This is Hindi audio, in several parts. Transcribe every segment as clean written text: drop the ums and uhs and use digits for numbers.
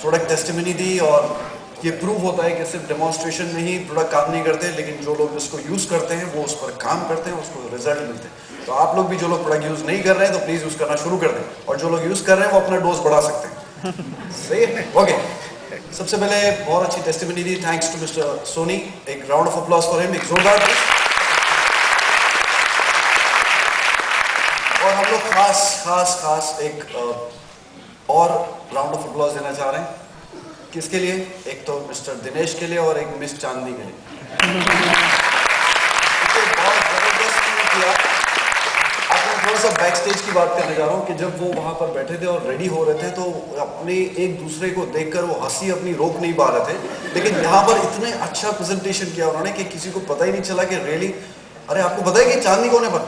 प्रोडक्ट टेस्टिमनी दी और ये प्रूव होता है कि सिर्फ डेमोन्स्ट्रेशन में ही प्रोडक्ट काम नहीं करते, लेकिन जो लोग इसको यूज़ करते हैं वो उस पर काम करते हैं, उसको रिजल्ट मिलते हैं। तो आप लोग भी जो लोग प्रोडक्ट यूज़ नहीं कर रहे हैं तो प्लीज़ यूज़ करना शुरू कर दें, और जो लोग यूज़ कर रहे हैं वो अपना डोज बढ़ा सकते हैं। सही है? ओके, सबसे पहले बहुत अच्छी टेस्टिमनी दी, थैंक्स टू मिस्टर सोनी। एक round of applause for him, एक जोरदार। और हम लोग खास एक और राउंड ऑफ अप्लॉज देना चाह रहे हैं। किसके लिए? एक तो मिस्टर दिनेश के लिए और एक मिस चांदनी के लिए। बहुत जबरदस्त किया। आपने थोड़ा सा बैक स्टेज की बात करने जा रहा हूँ कि जब वो वहाँ पर बैठे थे और रेडी हो रहे थे तो अपने एक दूसरे को देखकर वो हंसी अपनी रोक नहीं पा रहे थे, लेकिन यहाँ पर इतने अच्छा प्रेजेंटेशन किया उन्होंने कि किसी को पता ही नहीं चला कि रियली। अरे आपको पता है कि चांदनी कौन है? पर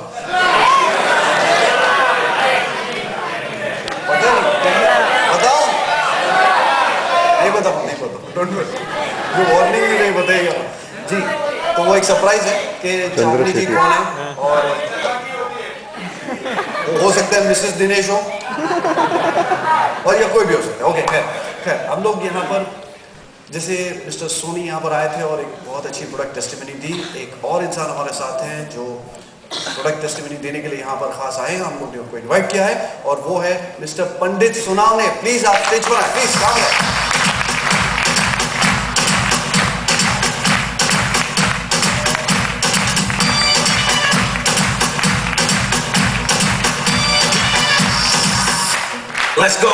पता नहीं, बताओ। नहीं पता, डोंट वरी, वो वार्निंग भी नहीं बताएगा जी। तो वो एक सरप्राइज है कि चांदनी जी कौन है, और हो सकता है मिसेस दिनेश हो और या कोई भी हो सकता है। ओके, खैर हम लोग यहाँ पर जैसे मिस्टर सोनी यहाँ पर आए थे और एक बहुत अच्छी प्रोडक्ट टेस्टिमनी दी। एक और इंसान हमारे साथ हैं जो प्रोडक्ट टेस्टिमनी देने के लिए यहाँ पर खास आए हैं, हम लोग ने उनको इन्वाइट किया है, और वो है मिस्टर पंडित सुनावने। प्लीज आप स्टेज पर आए, प्लीज काम है। Let's go.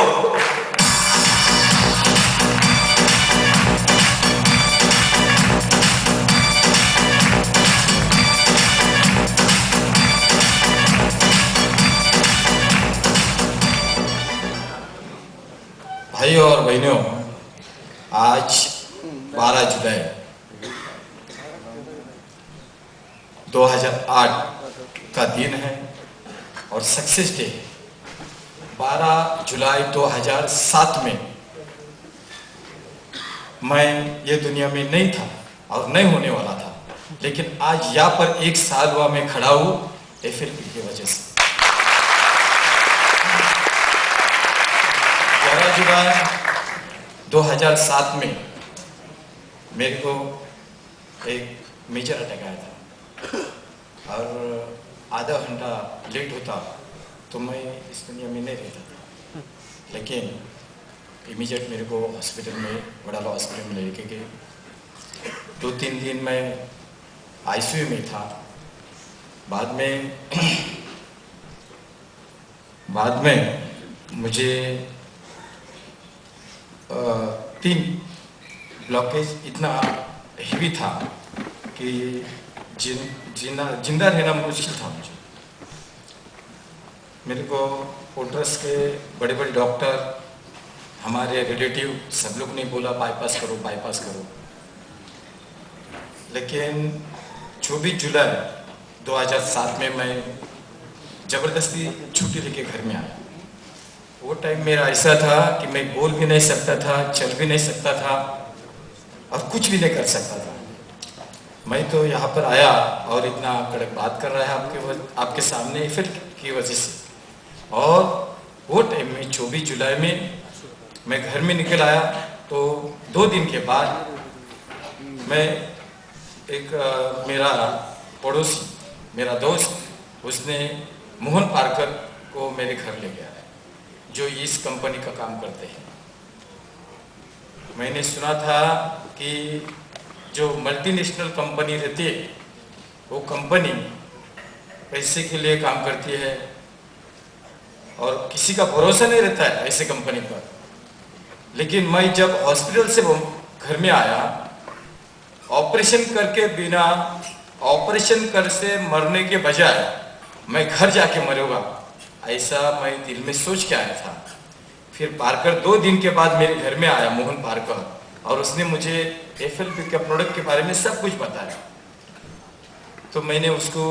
भाई और बहनों, आज 12 जुलाई 2008 का दिन है और सक्सेस डे। 12 जुलाई 2007 में मैं ये दुनिया में नहीं था और नहीं होने वाला था, लेकिन आज यहाँ पर 1 साल हुआ मैं खड़ा हूँ FLP की वजह से। 11 जुलाई 2007 में मेरे को एक मेजर अटैक आया था और आधा घंटा लेट होता तो मैं इस दुनिया में नहीं रहता था, लेकिन इमीडिएट मेरे को हॉस्पिटल में, वडाला हॉस्पिटल में लेके गए। 2-3 दिन मैं ICU में था। बाद में मुझे 3 ब्लॉकेज इतना हेवी था कि जिंदा रहना मुश्किल था मुझे। मेरे को पोर्ट्रस के बड़े बड़े डॉक्टर, हमारे रिलेटिव, सब लोग ने बोला बाईपास करो बाईपास करो, लेकिन 24 जुलाई 2007 में मैं ज़बरदस्ती छुट्टी लेके घर में आया। वो टाइम मेरा ऐसा था कि मैं बोल भी नहीं सकता था, चल भी नहीं सकता था और कुछ भी नहीं कर सकता था। मैं तो यहाँ पर आया और इतना कड़क बात कर रहा है आपके सामने फिर की वजह से। और वो टाइम में 24 जुलाई में मैं घर में निकल आया तो 2 दिन के बाद मैं मेरा पड़ोसी, मेरा दोस्त, उसने मोहन पारकर को मेरे घर ले गया है, जो इस कंपनी का काम करते हैं। मैंने सुना था कि जो मल्टीनेशनल कंपनी रहती है वो कंपनी पैसे के लिए काम करती है और किसी का भरोसा नहीं रहता है ऐसे कंपनी पर। लेकिन मैं जब हॉस्पिटल से घर में आया, ऑपरेशन करके बिना ऑपरेशन कर से मरने के बजाय मैं घर जाके मरूंगा, ऐसा मैं दिल में सोच के आया था। फिर पारकर 2 दिन के बाद मेरे घर में आया, मोहन पारकर, और उसने मुझे FLP के प्रोडक्ट के बारे में सब कुछ बताया। तो मैंने उसको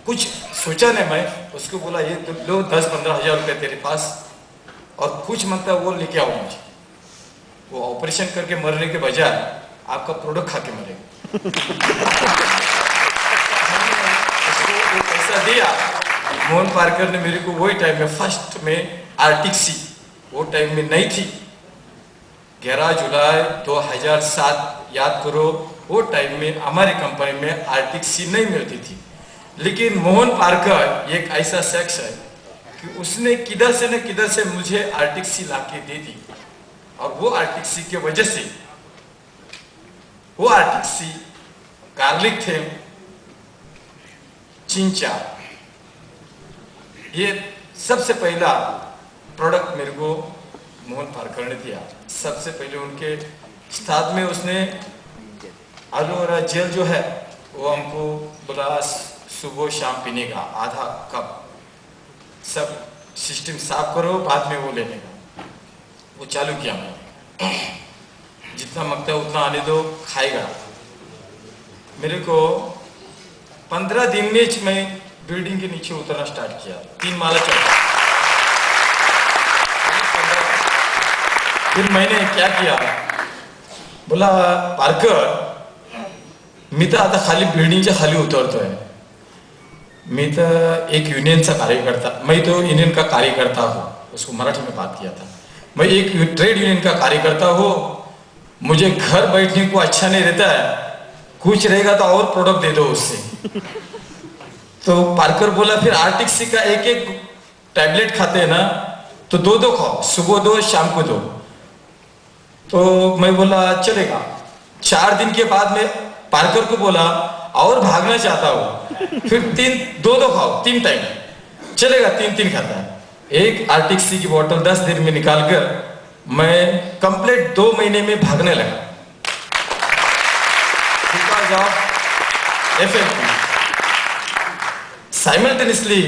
कुछ सोचा नहीं, मैं उसको बोला ये तो लो 10-15 हज़ार रुपये तेरे पास, और कुछ मांगता वो लेके आओ मुझे। वो ऑपरेशन करके मरने के बजाय आपका प्रोडक्ट खा के मरेगा। उसको पैसा दिया। मोहन पारकर ने मेरे को वही टाइम में फर्स्ट में RTC वो टाइम में नहीं थी, 11 जुलाई 2007 याद करो, वो टाइम में हमारी कंपनी में आर्टिक-सी नहीं मिलती थी, लेकिन मोहन पारकर एक ऐसा शख्स है कि उसने किधर से न किधर से मुझे आर्टिक-सी लाके दे दी, और वो आर्टिक-सी के वजह से, वो आर्टिक-सी गार्लिक थे, चिंचा, ये सबसे पहला प्रोडक्ट मेरे को मोहन पारकर ने दिया। सबसे पहले उनके साथ में उसने एलोवेरा जेल जो है वो हमको बोला सुबह शाम पीने का आधा कप, सब सिस्टम साफ करो, बाद में वो लेने का। वो चालू किया मैंने, जितना मकता है उतना आने दो, खाएगा। मेरे को 15 दिन में मैं बिल्डिंग के नीचे उतरना स्टार्ट किया, 3 माला चढ़ा। फिर मैंने क्या किया, बोला पारकर मी तर आता खाली बिल्डिंगच्या खाली उतरतोय, मी तो एक यूनियनचा कार्यकर्ता, मैं तो यूनियन का कार्यकर्ता हूँ, उसको मराठी में बात किया था, मैं एक ट्रेड यूनियन का कार्यकर्ता हूँ, मुझे घर बैठने को अच्छा नहीं रहता है, कुछ रहेगा तो और प्रोडक्ट दे दो उससे। तो पारकर बोला फिर आर्टिक-सी का एक एक टैबलेट खाते हैं ना, तो 2-2 खाओ, सुबह 2 शाम को 2। तो मैं बोला चलेगा। 4 दिन के बाद में पारकर को बोला और भागना चाहता हूँ, फिर 2-2 खाओ, 3 टाइम चलेगा, 3-3 खाता है। एक आर्टिक-सी की बोतल 10 दिन में निकालकर मैं कंप्लीट 2 महीने में भागने लगा। साइमल्टेनियसली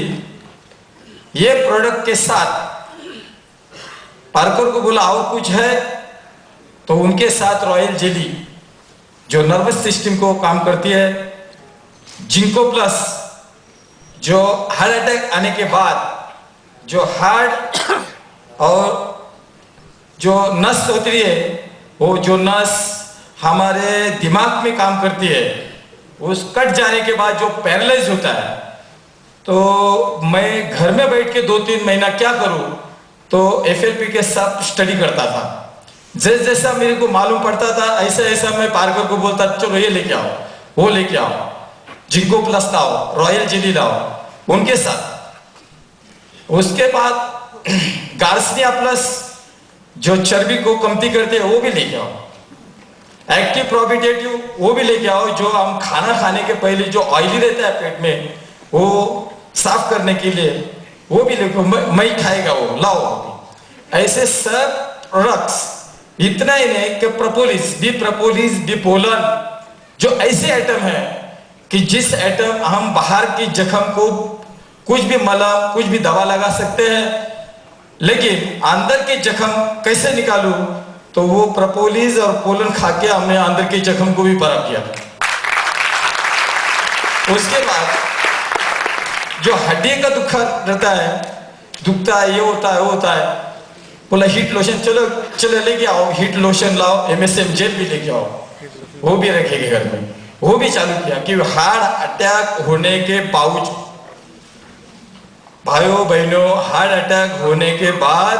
ये प्रोडक्ट के साथ पारकर को बोला और कुछ है, तो उनके साथ रॉयल जेली जो नर्वस सिस्टम को काम करती है, जिंको प्लस जो हार्ट अटैक आने के बाद जो हार्ट और जो नस होती है, वो जो नस हमारे दिमाग में काम करती है, उस कट जाने के बाद जो पैरालाइज होता है, तो मैं घर में बैठ के 2-3 महीना क्या करूं, तो FLP के साथ स्टडी करता था। जैसे जैसा मेरे को मालूम पड़ता था ऐसा ऐसा मैं पारकर को बोलता चलो ये लेके आओ, वो लेके आओ, जिंको प्लस लाओ, रॉयल जेली लाओ, उनके साथ। उसके बाद गार्सिनिया प्लस जो चर्बी को कमती करते हैं वो भी लेके आओ, एक्टिव प्रोबिटेटिव वो भी लेके आओ, जो हम खाना खाने के पहले जो ऑयली रहता है पेट में वो साफ करने के लिए वो भी लेके, मैं खाएगा वो लाओ। ऐसे सब प्रोडक्ट्स, इतना ही नहीं कि प्रोपोलिस, बिपोलन जो ऐसे आइटम है कि जिस आइटम हम बाहर की जख्म को कुछ भी मलम, कुछ भी दवा लगा सकते हैं, लेकिन अंदर के जख्म कैसे निकालूं, तो वो प्रोपोलिस और पोलन खा के हमने अंदर के जख्म को भी बराबर किया। उसके बाद जो हड्डी का दुख रहता है, दुखता है, ये होता है, वो होता है, बोला हीट लोशन चलो लेके आओ, हीट लोशन लाओ, MSM जेल भी लेके आओ, वो भी रखेंगे घर में। वो भी चालू किया कि हार्ट अटैक होने के बावजूद, भाइयों बहनों, हार्ट अटैक होने के बाद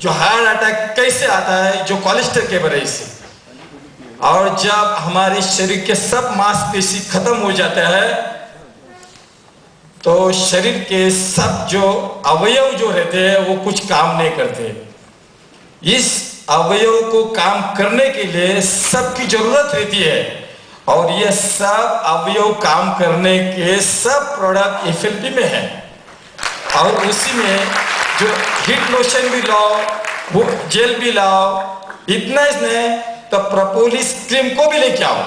जो हार्ट अटैक कैसे आता है, जो कोलेस्ट्रॉल के वजह से, और जब हमारे शरीर के सब मांसपेशी खत्म हो जाता है, तो शरीर के सब जो अवयव जो रहते हैं वो कुछ काम नहीं करते। इस अवयव को काम करने के लिए सबकी जरूरत रहती है, और ये सब अवयव काम करने के सब प्रोडक्ट FLP में है। और उसी में जो हीट लोशन भी लाओ, वो जेल भी लाओ, इतना इसने तो प्रोपोलिस क्रीम को भी लेके आओ,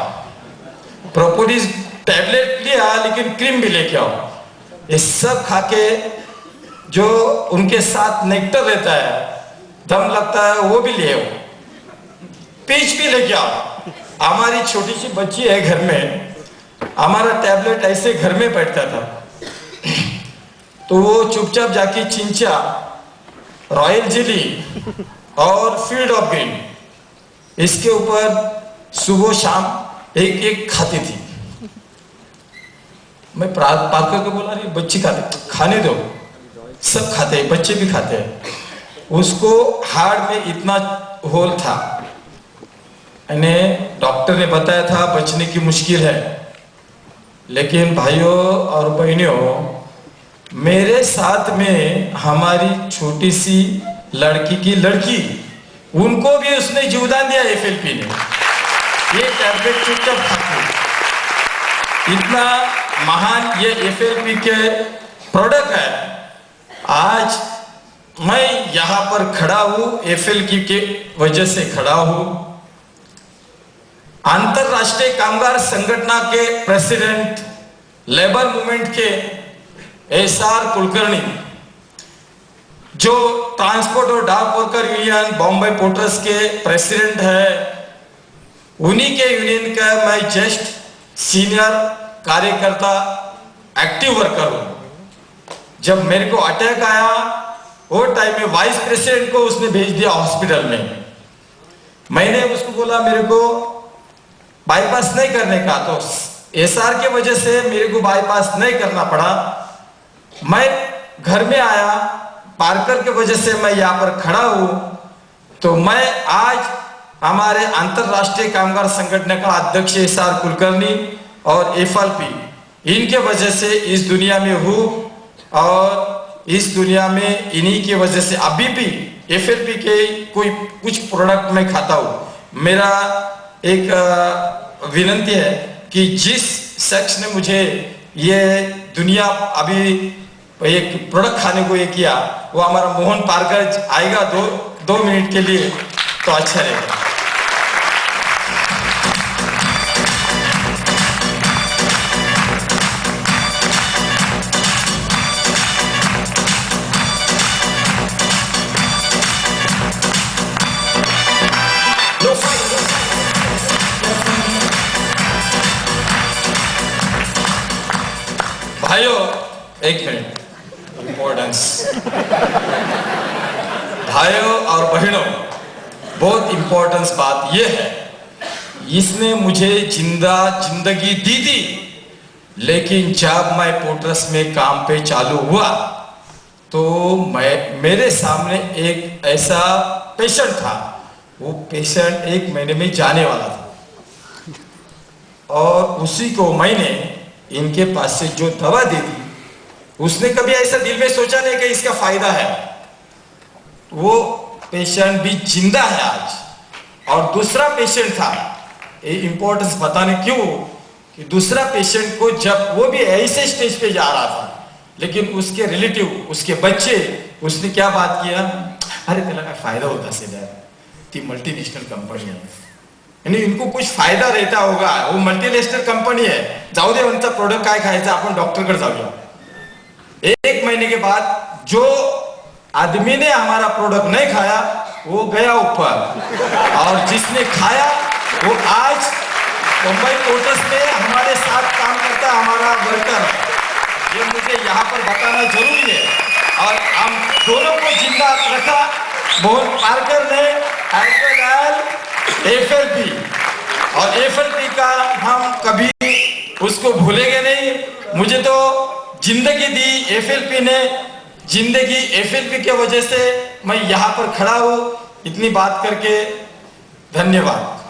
प्रोपोलिस टैबलेट लिया लेकिन क्रीम भी लेके आओ। ये सब खाके जो उनके साथ नेक्टर रहता है, दम लगता है, वो भी ले आओ, पीच भी लेके आओ। हमारी छोटी सी बच्ची है घर में, हमारा टैबलेट ऐसे घर में बैठता था, तो वो चुपचाप जाके चिंचा, रॉयल जेली और फील्ड ऑफ ग्रीन इसके ऊपर सुबह शाम एक एक खाती थी। मैं पारकर को बोला अरे बच्ची खाने दो, सब खाते हैं, बच्चे भी खाते हैं। उसको हार्ट में इतना होल था, इन्हें डॉक्टर ने बताया था बचने की मुश्किल है, लेकिन भाइयों और बहनों, मेरे साथ में हमारी छोटी सी लड़की की लड़की, उनको भी उसने जीवदान दिया एफएलपी ने। ये टैबलेट चुपचाप खाती, इतना महान ये एफएलपी के प्रोडक्ट है। आज मैं यहाँ पर खड़ा हूँ एफएलपी के वजह से खड़ा हूँ। अंतरराष्ट्रीय कामगार संगठन के प्रेसिडेंट, लेबर मूवमेंट के एसआर कुलकर्णी, जो ट्रांसपोर्ट और डाक वर्कर यूनियन बॉम्बे पोर्टर्स के प्रेसिडेंट है, उन्हीं के यूनियन का मैं जस्ट सीनियर कार्यकर्ता, एक्टिव वर्कर हूं। जब मेरे को अटैक आया वो टाइम में वाइस प्रेसिडेंट को उसने भेज दिया हॉस्पिटल में। मैंने उसको बोला मेरे को बाईपास नहीं करने का, तो एसआर के वजह से मेरे को बाईपास नहीं करना पड़ा। मैं घर में आया, पार्कर के वजह से मैं यहाँ पर खड़ा हूं। तो मैं आज हमारे अंतरराष्ट्रीय कामगार संगठन का अध्यक्ष एसआर कुलकर्णी और एफएलपी, इनके वजह से इस दुनिया में हूँ और इस दुनिया में इन्हीं की वजह से अभी भी एफएलपी के कुछ प्रोडक्ट मैं खाता हूँ। मेरा एक विनंती है कि जिस शख्स ने मुझे ये दुनिया अभी एक प्रोडक्ट खाने को ये किया, वो हमारा मोहन पारकर आएगा दो मिनट के लिए तो अच्छा रहेगा। भाइयों एक मिनट, इम्पोर्टेंस। भाइयों और बहनों, बहुत इम्पोर्टेंस बात यह है, इसने मुझे जिंदगी दी थी, लेकिन जब मैं पोर्टर्स में काम पे चालू हुआ तो मेरे सामने एक ऐसा पेशेंट था। वो पेशेंट 1 महीने में जाने वाला था और उसी को मैंने इनके पास से जो दवा दी थी, उसने कभी ऐसा दिल में सोचा नहीं कि इसका फायदा है। वो पेशेंट भी जिंदा है आज। और दूसरा पेशेंट था, ये इंपॉर्टेंस बताने क्यों कि दूसरा पेशेंट को जब वो भी ऐसे स्टेज पे जा रहा था, लेकिन उसके रिलेटिव, उसके बच्चे, उसने क्या बात किया, अरे तेरा का फायदा होता सीधा ती मल्टीनेशनल कंपनी है, यानी इनको कुछ फायदा रहता होगा, वो मल्टीनेशनल कंपनी है, जाऊ दे उनका प्रोडक्ट काय खायचं, आपण डॉक्टरकडे जाऊया। 1 महीने के बाद जो आदमी ने हमारा प्रोडक्ट नहीं खाया वो गया ऊपर, और जिसने खाया वो आज मुंबई पोर्टर्स में हमारे साथ काम करता है, हमारा वर्कर। ये मुझे यहाँ पर बताना जरूरी है। और हम दोनों को जिंदा रखा मोहन पारकर ने, एज वेल एज एफएलपी, और एफएलपी का हम कभी उसको भूलेंगे नहीं। मुझे तो जिंदगी दी एफएलपी ने, जिंदगी एफएलपी के वजह से मैं यहाँ पर खड़ा हूँ। इतनी बात करके धन्यवाद।